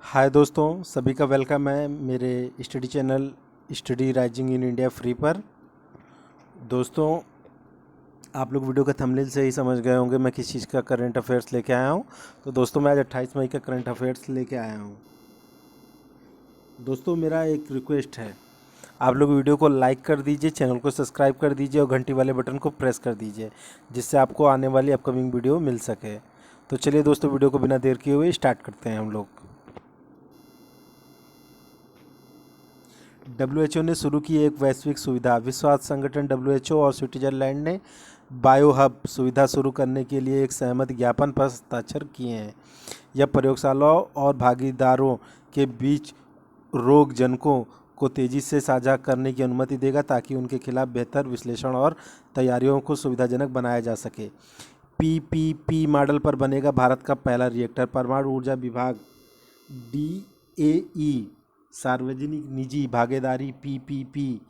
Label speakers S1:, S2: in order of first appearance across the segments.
S1: हाय दोस्तों, सभी का वेलकम है मेरे study channel study rising in India free पर। दोस्तों, आप लोग वीडियो के थंबनेल से ही समझ गए होंगे मैं किस चीज़ का करंट अफेयर्स लेके आया हूँ। तो दोस्तों, मैं आज 28 मई का करंट अफेयर्स लेके आया हूँ। दोस्तों, मेरा एक रिक्वेस्ट है, आप लोग वीडियो को लाइक कर दीजिए, चैनल को सब्सक्राइब कर दीजिए और घंटी वाले बटन को प्रेस कर दीजिए, जिससे आपको आने वाली अपकमिंग वीडियो मिल सके। तो चलिए दोस्तों, वीडियो को बिना देर किए हुए स्टार्ट करते हैं हम लोग। डब्ल्यूएचओ ने शुरू की एक वैश्विक सुविधा। विश्व स्वास्थ्य संगठन डब्ल्यूएचओ और स्विट्जरलैंड ने बायोहब सुविधा शुरू करने के लिए एक सहमति ज्ञापन पर हस्ताक्षर किए हैं। यह प्रयोगशालाओं और भागीदारों के बीच रोगजनकों को तेज़ी से साझा करने की अनुमति देगा, ताकि उनके खिलाफ बेहतर विश्लेषण और तैयारियों को सुविधाजनक बनाया जा सके। पीपीपी मॉडल पर बनेगा भारत का पहला रिएक्टर। परमाणु ऊर्जा विभाग डीएई सार्वजनिक निजी भागीदारी पीपीपी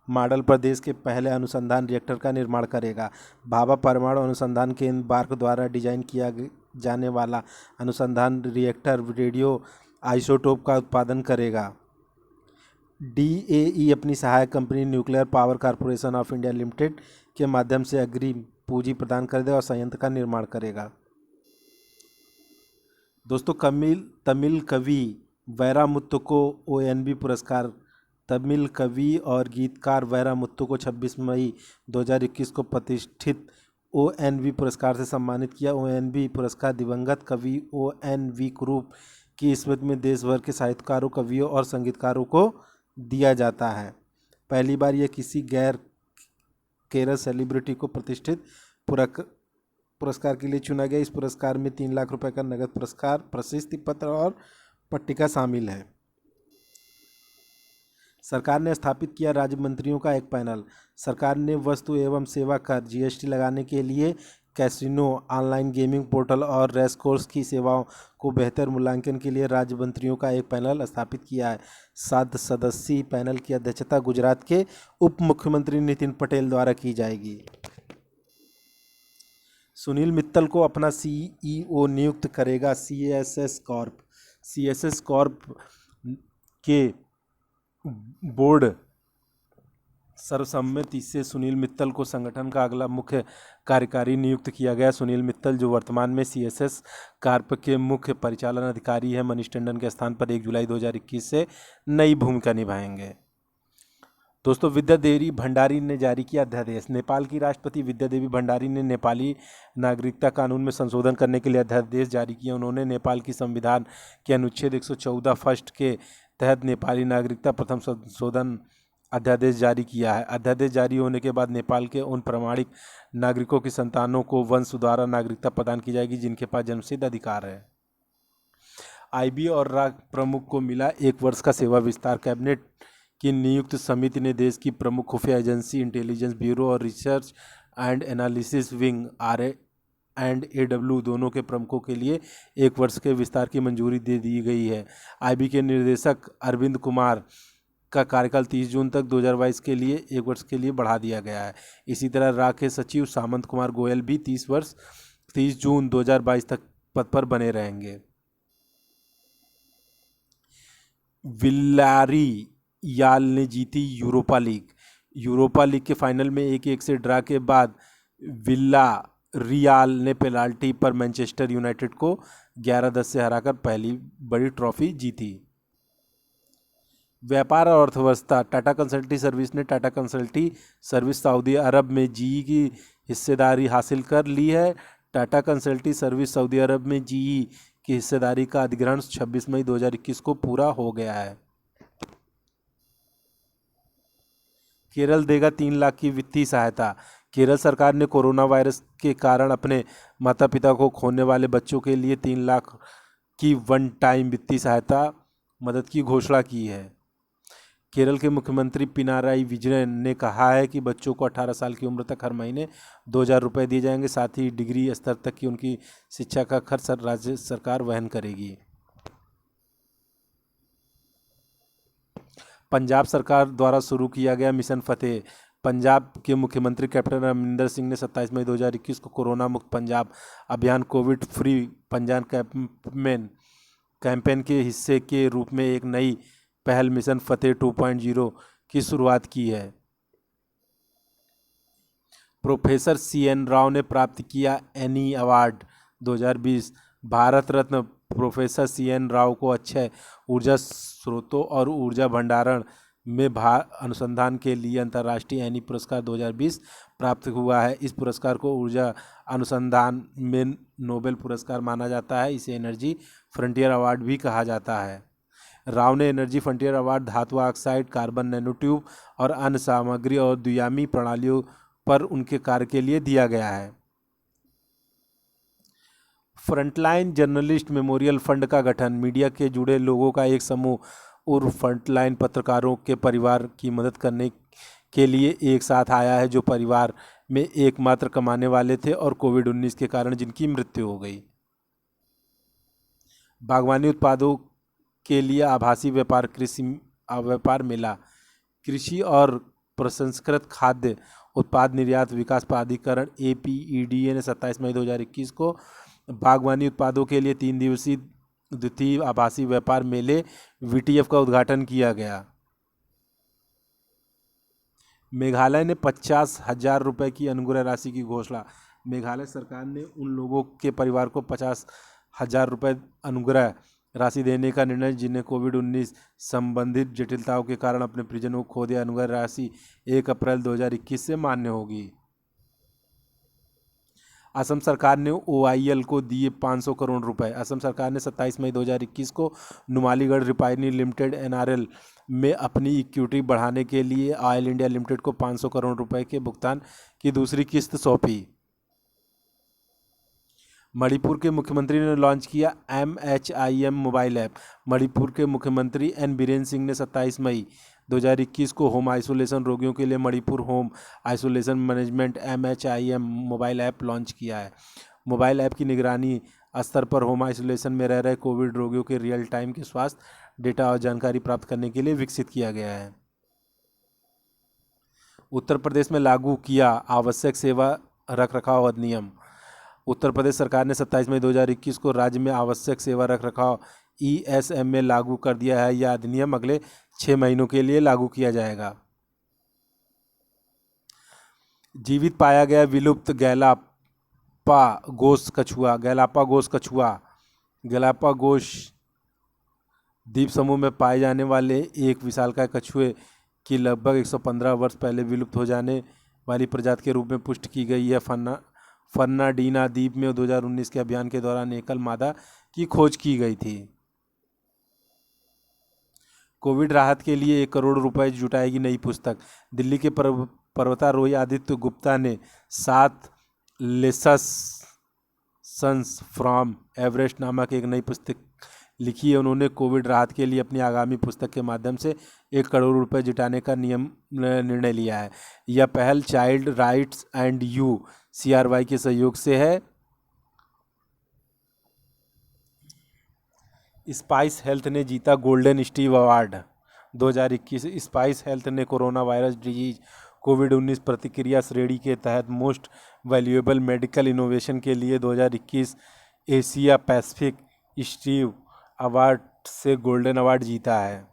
S1: मॉडल पर देश के पहले अनुसंधान रिएक्टर का निर्माण करेगा। भाभा परमाणु अनुसंधान केंद्र बार्क द्वारा डिजाइन किया जाने वाला अनुसंधान रिएक्टर रेडियो आइसोटोप का उत्पादन करेगा। डीएई अपनी सहायक company nuclear power corporation of India limited के माध्यम से अग्रिम पूंजी प्रदान करेगा और संयंत्र का निर्माण करेगा। दोस्तों, तमिल कवि वैरामुत्तु को ओएनवी पुरस्कार। तमिल कवि और गीतकार वैरामुत्तु को 26 मई 2021 को प्रतिष्ठित ओएनवी पुरस्कार से सम्मानित किया। ओएनवी पुरस्कार दिवंगत कवि ओएनवी कुरूप की स्मृति में देश भर के साहित्यकारों, कवियों और संगीतकारों को दिया जाता है। पहली बार यह किसी गैर केरल सेलिब्रिटी को प्रतिष्ठित पुरस्कार के लिए चुना गया। इस पुरस्कार में 3 लाख रुपए का नगद पुरस्कार, प्रशस्ति पत्र और पट्टिका शामिल है। सरकार ने स्थापित किया राज्य मंत्रियों का एक पैनल। सरकार ने वस्तु एवं सेवा कर जीएसटी लगाने के लिए कैसीनो, ऑनलाइन गेमिंग पोर्टल और रेस कोर्स की सेवाओं को बेहतर मूल्यांकन के लिए राज्य मंत्रियों का एक पैनल स्थापित किया है। 7 सदस्यीय पैनल की अध्यक्षता गुजरात के उप मुख्यमंत्री नितिन पटेल द्वारा की जाएगी। सुनील मित्तल को अपना सीईओ नियुक्त करेगा सीएसएस कॉर्प। सीएसएस कॉर्प के बोर्ड सर्वसम्मति से सुनील मित्तल को संगठन का अगला मुख्य कार्यकारी नियुक्त किया गया। सुनील मित्तल, जो वर्तमान में सीएसएस कॉर्प के मुख्य परिचालन अधिकारी हैं, मनीष टंडन के स्थान पर 1 जुलाई 2021 से नई भूमिका निभाएंगे। दोस्तों, विद्या देवी भंडारी ने जारी किया अध्यादेश। नेपाल की राष्ट्रपति विद्या देवी भंडारी ने नेपाली नागरिकता कानून में संशोधन करने के लिए अध्यादेश जारी किया। उन्होंने नेपाल की संविधान के अनुच्छेद 114 फर्स्ट के तहत नेपाली नागरिकता प्रथम संशोधन अध्यादेश जारी किया है। अध्यादेश जारी होने के बाद नेपाल के उन प्रमाणिक नागरिकों की संतानों को वंश द्वारा नागरिकता प्रदान की जाएगी जिनके पास जन्मसिद्ध अधिकार है। आईबी और राग प्रमुख को मिला 1 वर्ष का सेवा विस्तार। कैबिनेट की नियुक्त समिति ने देश की प्रमुख खुफिया एजेंसी इंटेलिजेंस ब्यूरो और research and analysis wing RA&AW दोनों के प्रमुखों के लिए 1 वर्ष के विस्तार की मंजूरी दे दी गई है। आईबी के निर्देशक अरविंद कुमार का कार्यकाल 30 जून तक 2022 के लिए 1 वर्ष के लिए बढ़ा दिया गया है। इसी तरह RA के सचिव सामंत कुमार गोयल भी 30 जून 2022 तक पद पर बने रहेंगे। विलारियाल ने जीती यूरोपा लीग। यूरोपा लीग के फाइनल में 1-1 से ड्रा के बाद विलारियाल ने पेनाल्टी पर मैनचेस्टर यूनाइटेड को 11-10 से हराकर पहली बड़ी ट्रॉफी जीती। व्यापार और अर्थव्यवस्था। टाटा कंसल्टी सर्विस ने टाटा कंसल्टी सर्विस सऊदी अरब में जीई की हिस्सेदारी हासिल कर ली है। टाटा कंसल्टी सर्विस सऊदी अरब में जीई की हिस्सेदारी का अधिग्रहण 26 मई 2021 को पूरा हो गया है। केरल देगा 3 लाख की वित्तीय सहायता। केरल सरकार ने कोरोना वायरस के कारण अपने माता पिता को खोने वाले बच्चों के लिए 3 लाख की वन टाइम वित्तीय सहायता मदद की घोषणा की है। केरल के मुख्यमंत्री पिनाराई विजयन ने कहा है कि बच्चों को 18 साल की उम्र तक हर महीने 2,000 रुपये दिए जाएंगे। साथ ही डिग्री स्तर तक की उनकी शिक्षा का खर्च राज्य सरकार वहन करेगी। पंजाब सरकार द्वारा शुरू किया गया मिशन फतेह। पंजाब के मुख्यमंत्री कैप्टन अमरिंदर सिंह ने 27 मई 2021 को कोरोना मुक्त पंजाब अभियान Covid free Punjab campaign campaign के हिस्से के रूप में एक नई पहल मिशन फतेह 2.0 की शुरुआत की है। प्रोफेसर CN राव ने प्राप्त किया any award 2020। Bharat Ratna professor CN Rao को अक्षय ऊर्जा स्रोतों और ऊर्जा भंडारण में अनुसंधान के लिए अंतर्राष्ट्रीय एनी पुरस्कार 2020 प्राप्त हुआ है। इस पुरस्कार को ऊर्जा अनुसंधान में नोबेल पुरस्कार माना जाता है। इसे एनर्जी फ्रंटियर अवार्ड भी कहा जाता है। राव ने एनर्जी फ्रंटियर अवार्ड धातु ऑक्साइड, कार्बन नैनोट्यूब और अन्य सामग्री और द्वियामी प्रणालियों पर उनके कार्य के लिए दिया गया है। फ्रंटलाइन जर्नलिस्ट मेमोरियल फंड का गठन मीडिया के जुड़े लोगों का एक समूह और फ्रंटलाइन पत्रकारों के परिवार की मदद करने के लिए एक साथ आया है, जो परिवार में एकमात्र कमाने वाले थे और कोविड-19 के कारण जिनकी मृत्यु हो गई। बागवानी उत्पादों के लिए आभासी व्यापार कृषि व्यापार मेला। कृषि और प्रसंस्कृत खाद्य उत्पाद निर्यात विकास प्राधिकरण APEDA ने 27 मई 2021 को बागवानी उत्पादों के लिए 3 दिवसीय द्वितीय आभासी व्यापार मेले VTF का उद्घाटन किया गया। मेघालय ने 50,000 रुपये की अनुग्रह राशि की घोषणा। मेघालय सरकार ने उन लोगों के परिवार को 50,000 रुपये अनुग्रह राशि देने का निर्णय जिन्हें कोविड-19 संबंधित जटिलताओं के कारण अपने परिजनों को खो दिया। अनुग्रह राशि 1 अप्रैल 2021 से मान्य होगी। असम सरकार ने OIL को दिए 500 करोड़ रुपए। असम सरकार ने 27 मई 2021 को नुमालीगढ़ रिफाइनरी लिमिटेड NRL में अपनी इक्विटी बढ़ाने के लिए ऑयल इंडिया लिमिटेड को 500 करोड़ रुपए के भुगतान की दूसरी किस्त सौंपी। मणिपुर के मुख्यमंत्री ने लॉन्च किया MHIM मोबाइल ऐप। मणिपुर के मुख्यमंत्री N बीरेन सिंह ने 27 मई 2021 को होम आइसोलेशन रोगियों के लिए Manipur home isolation management MHIM mobile app launch किया है। मोबाइल ऐप की निगरानी स्तर पर होम आइसोलेशन में रह रहे कोविड रोगियों के रियल टाइम के स्वास्थ्य डेटा और जानकारी प्राप्त करने के लिए विकसित किया गया है। उत्तर प्रदेश में लागू किया आवश्यक सेवा रखरखाव अधिनियम। उत्तर प्रदेश सरकार ने 27 मई 2021 को राज्य में आवश्यक सेवा रखरखाव ESMA लागू कर दिया है। यह अधिनियम अगले 6 महीनों के लिए लागू किया जाएगा। जीवित पाया गया विलुप्त गैलापागोस कछुआ। गैलापागोस द्वीप समूह में पाए जाने वाले एक विशालकाय कछुए की लगभग 115 वर्ष पहले विलुप्त हो जाने वाली प्रजाति के रूप में पुष्टि की गई है। फर्नाडीना द्वीप में 2019 के अभियान के दौरान एकल मादा की खोज की गई थी। कोविड राहत के लिए 1 करोड़ रुपए जुटाएगी नई पुस्तक। दिल्ली के पर्वतारोही आदित्य गुप्ता ने 7 लेसन्स फ्रॉम एवरेस्ट नामक एक नई पुस्तक लिखी है। उन्होंने कोविड राहत के लिए अपनी आगामी पुस्तक के माध्यम से 1 करोड़ रुपए जुटाने का निर्णय लिया है। यह पहल चाइल्ड राइट्स एंड CRY के सहयोग से है। स्पाइस हेल्थ ने जीता golden Steve award 2021। Spice health ने कोरोना वायरस डिजीज कोविड-19 प्रतिक्रिया श्रेणी के तहत मोस्ट वैल्यूएबल मेडिकल इनोवेशन के लिए 2021 एशिया पैसिफिक स्टीव अवार्ड से गोल्डन अवार्ड जीता है।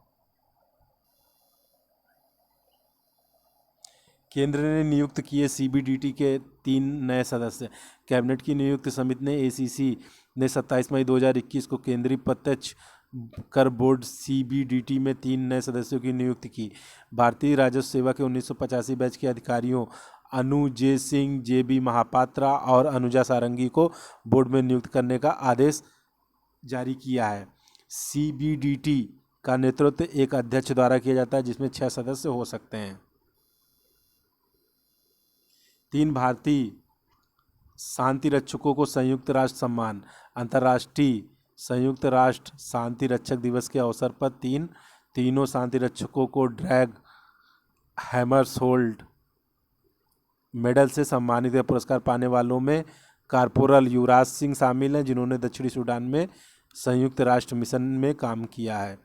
S1: केंद्र ने नियुक्त किए CBDT के 3 नए सदस्य। कैबिनेट की नियुक्त समिति ने ACC ने 27 मई 2021 को केंद्रीय प्रत्यक्ष कर बोर्ड CBDT में 3 नए सदस्यों की नियुक्ति की। भारतीय राजस्व सेवा के 1985 बैच के अधिकारियों अनुजय सिंह, JB महापात्रा और अनुजा सारंगी को बोर्ड में नियुक्त करने का आदेश जारी किया है। CBDT का नेतृत्व एक अध्यक्ष द्वारा किया जाता है, जिसमें 6 सदस्य हो सकते हैं। 3 भारतीय शांति रक्षकों को संयुक्त राष्ट्र सम्मान। अंतर्राष्ट्रीय संयुक्त राष्ट्र शांति रक्षक दिवस के अवसर पर तीनों शांति रक्षकों को ड्रैग हैमरशोल्ड मेडल से सम्मानित है। पुरस्कार पाने वालों में कॉर्पोरल युवराज सिंह शामिल हैं, जिन्होंने दक्षिणी सूडान में संयुक्त राष्ट्र मिशन में काम किया है।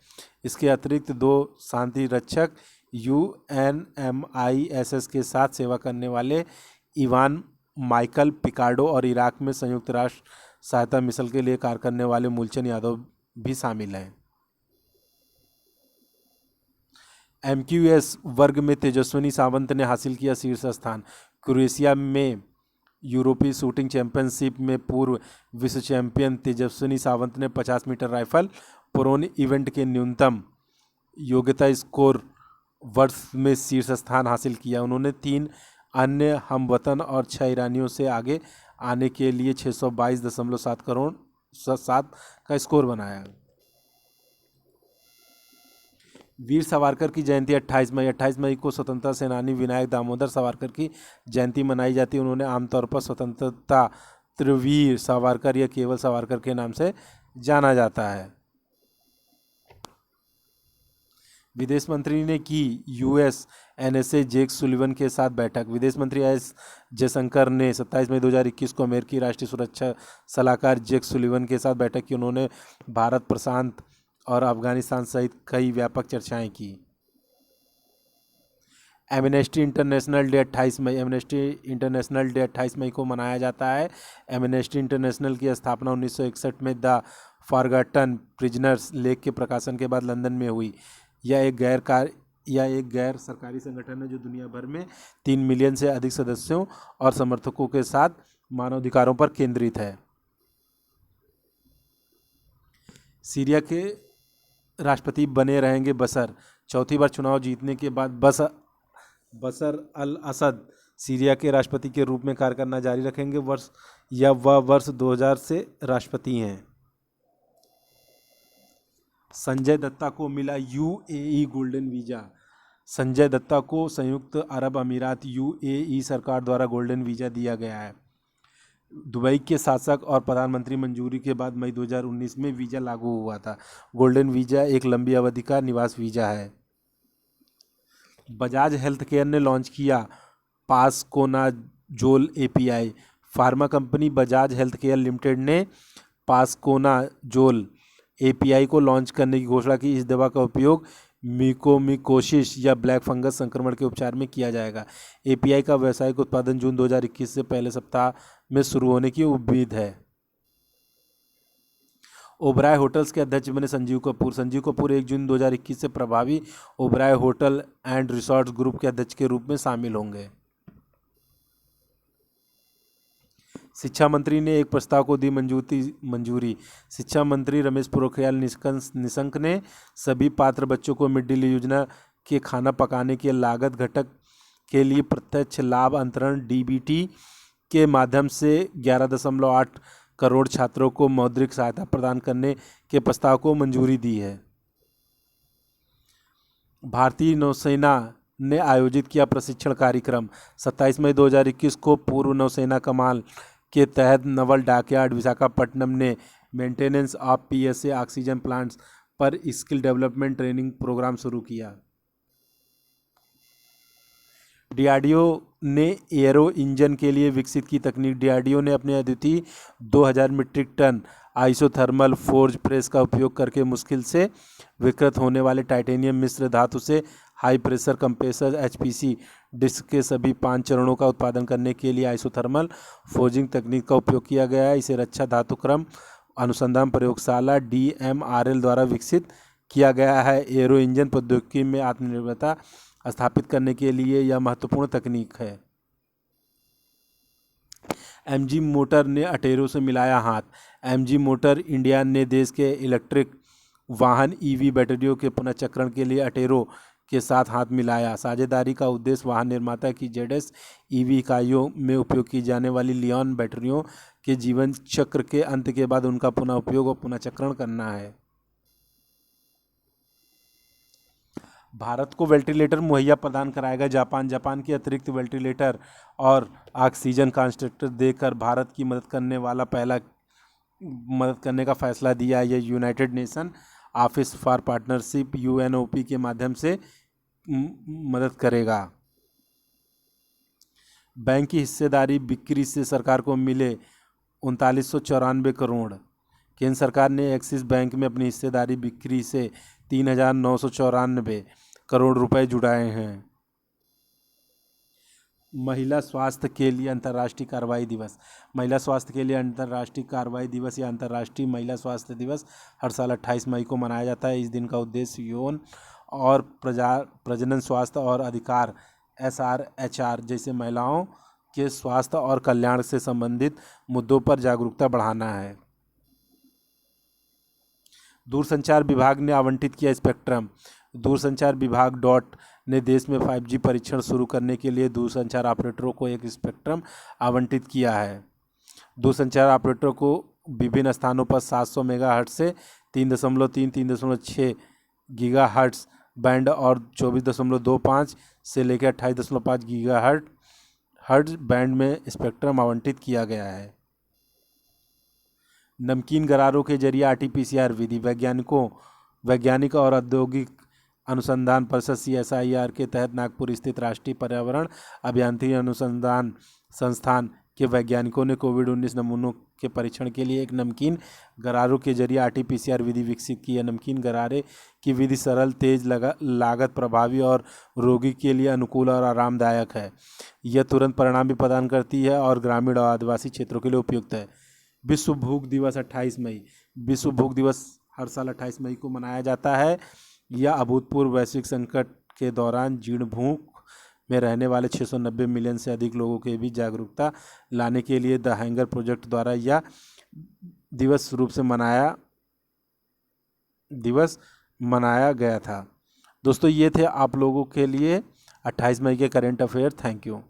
S1: इसके अतिरिक्त 2 शांति रक्षक UNMISS के साथ सेवा करने वाले इवान माइकल पिकार्डो और इराक में संयुक्त राष्ट्र सहायता मिशन के लिए कार्य करने वाले मूलचंद यादव भी शामिल हैं। MQS वर्ग में तेजस्विनी सावंत ने हासिल किया शीर्ष स्थान। क्रोएशिया में यूरोपीय शूटिंग चैंपियनशिप में पूर्व विश्व चैंपियन तेजस्विनी सावंत ने 50 मीटर राइफल प्रोन इवेंट के न्यूनतम योग्यता स्कोर वर्ष में शीर्ष स्थान हासिल किया। उन्होंने 3 अन्य हमवतन और 6 ईरानियों से आगे आने के लिए 622.7 का स्कोर बनाया। वीर सावरकर की जयंती 28 मई को स्वतंत्रता सेनानी विनायक दामोदर सावरकर की जयंती मनाई जाती है। उन्होंने आमतौर पर स्वतंत्रता त्रिवीर सावरकर या केवल सावरकर के नाम से जाना जाता है। विदेश मंत्री ने की US NSA जेक सुलिवन के साथ बैठक। विदेश मंत्री एस जयशंकर ने 27 मई 2021 को अमेरिकी राष्ट्रीय सुरक्षा सलाहकार जेक सुलिवन के साथ बैठक की। उन्होंने भारत प्रशांत और अफगानिस्तान सहित कई व्यापक चर्चाएं की। एमनेस्टी इंटरनेशनल डे 28 मई। एमनेस्टी इंटरनेशनल डे 28 मई को मनाया जाता है। एमनेस्टी इंटरनेशनल की स्थापना 1961 में द फॉरगॉटन प्रिजनर्स लेख के प्रकाशन के बाद लंदन में हुई। यह एक गैर सरकारी संगठन है जो दुनिया भर में 3 मिलियन से अधिक सदस्यों और समर्थकों के साथ मानवाधिकारों पर केंद्रित है। सीरिया के राष्ट्रपति बने रहेंगे बशर। चौथी बार चुनाव जीतने के बाद बशर अल असद सीरिया के राष्ट्रपति के रूप में कार्य करना जारी रखेंगे। वह वर्ष 2000 से राष्ट्रपति हैं। संजय दत्ता को मिला UAE golden visa. Sanjay Dutt को संयुक्त अरब अमीरात UAE सरकार द्वारा गोल्डन वीज़ा दिया गया है। दुबई के शासक और प्रधानमंत्री मंजूरी के बाद मई 2019 में वीज़ा लागू हुआ था। गोल्डन वीज़ा एक लंबी अवधि का निवास वीज़ा है। बजाज हेल्थ केयर ने लॉन्च किया पासकोनाजोल API। Pharma company Bajaj health care limited ने पासकोनाजोल API को लॉन्च करने की घोषणा की। इस दवा का उपयोग म्यूकोमिकोसिस या ब्लैक फंगस संक्रमण के उपचार में किया जाएगा। API का व्यावसायिक उत्पादन जून 2021 से पहले सप्ताह में शुरू होने की उम्मीद है। ओबराय होटल्स के अध्यक्ष बने संजीव कपूर। संजीव कपूर 1 जून 2021 से प्रभावी Oberoi hotel and resorts group के अध्यक्ष के रूप में शामिल होंगे। शिक्षा मंत्री ने एक प्रस्ताव को दी मंजूरी। शिक्षा मंत्री रमेश पोखरियाल निशंक ने सभी पात्र बच्चों को मिड डे योजना के खाना पकाने के लागत घटक के लिए प्रत्यक्ष लाभ अंतरण DBT के माध्यम से 11.8 करोड़ छात्रों को मौद्रिक सहायता प्रदान करने के प्रस्ताव को मंजूरी दी है। भारतीय नौसेना ने आयोजित किया प्रशिक्षण कार्यक्रम। 27 मई 2021 को पूर्व नौसेना कमान के तहत नवल डॉकयार्ड विशाखापट्टनम ने maintenance of PSA oxygen plants पर स्किल डेवलपमेंट ट्रेनिंग प्रोग्राम शुरू किया। DRDO ने एरो इंजन के लिए विकसित की तकनीक। DRDO ने अपने अद्वितीय 2000 metric ton isothermal forge press का उपयोग करके मुश्किल से विकृत होने वाले टाइटेनियम मिश्र धातु से high pressure compressor HPC disc के सभी 5 चरणों का उत्पादन करने के लिए आइसोथर्मल फोर्जिंग तकनीक का उपयोग किया गया है। इसे रक्षा धातुक्रम अनुसंधान प्रयोगशाला DMRL द्वारा विकसित किया गया है। एरो इंजन प्रौद्योगिकी में आत्मनिर्भरता स्थापित करने के लिए यह महत्वपूर्ण तकनीक है। MG मोटर ने अटेरो से मिलाया हाथ। MG मोटर इंडिया ने देश के इलेक्ट्रिक वाहन EV बैटरियों के पुनर्चक्रण के लिए अटेरो के साथ हाथ मिलाया। साझेदारी का उद्देश्य वाहन निर्माता की ZS EV इकाइयों में उपयोग की जाने वाली लिथियम बैटरियों के जीवन चक्र के अंत के बाद उनका पुनः उपयोग और पुनर्चक्रण करना है। भारत को वेंटिलेटर मुहैया प्रदान कराएगा जापान के अतिरिक्त वेंटिलेटर और ऑक्सीजन कंसंट्रेटर देकर भारत की मदद करने का फैसला दिया। यह United nation office for partnership UNOP के माध्यम से मदद करेगा। बैंक की हिस्सेदारी बिक्री से सरकार को मिले 3994 करोड़। केंद्र सरकार ने एक्सिस बैंक में अपनी हिस्सेदारी बिक्री से 3994 करोड़ रुपए जुटाए हैं। महिला स्वास्थ्य के लिए अंतर्राष्ट्रीय कार्रवाई दिवस। महिला स्वास्थ्य के लिए अंतर्राष्ट्रीय कार्रवाई दिवस या अंतर्राष्ट्रीय महिला स्वास्थ्य दिवस हर साल 28 मई को मनाया जाता है। इस दिन का उद्देश्य यौन और प्रजनन स्वास्थ्य और अधिकार SRHR जैसे महिलाओं के स्वास्थ्य और कल्याण से संबंधित मुद्दों पर जागरूकता बढ़ाना है। दूरसंचार विभाग ने आवंटित किया स्पेक्ट्रम। दूरसंचार विभाग डॉट ने देश में 5G परीक्षण शुरू करने के लिए दूरसंचार ऑपरेटरों को एक स्पेक्ट्रम आवंटित किया है। दूरसंचार ऑपरेटरों को विभिन्न स्थानों पर 700 मेगाहर्ट्ज से 3.6 गीगाहर्ट्ज बैंड और 24.25 से लेकर 28.5 गीगाहर्ट्ज बैंड में स्पेक्ट्रम आवंटित किया गया है। नमकीन गरारों के जरिए RT-PCR विधि। वैज्ञानिक और औद्योगिक अनुसंधान परिषद CSIR के तहत नागपुर स्थित राष्ट्रीय पर्यावरण अभियांत्रिकी अनुसंधान संस्थान के वैज्ञानिकों ने कोविड-19 नमूनों के परीक्षण के लिए एक नमकीन गरारों के जरिए RT-PCR विधि विकसित की है। नमकीन गरारे की विधि सरल, तेज, लागत प्रभावी और रोगी के लिए अनुकूल और आरामदायक है। यह तुरंत परिणाम भी प्रदान करती है और ग्रामीण और आदिवासी क्षेत्रों के लिए उपयुक्त है। विश्व भूख दिवस 28 मई। विश्व भूख दिवस हर साल 28 मई को मनाया जाता है। यह अभूतपूर्व वैश्विक संकट के दौरान जीर्ण भूख में रहने वाले 690 मिलियन से अधिक लोगों के बीच जागरूकता लाने के लिए द हंगर प्रोजेक्ट द्वारा यह दिवस रूप से मनाया गया था। दोस्तों, ये थे आप लोगों के लिए 28 मई के करंट अफेयर। Thank you.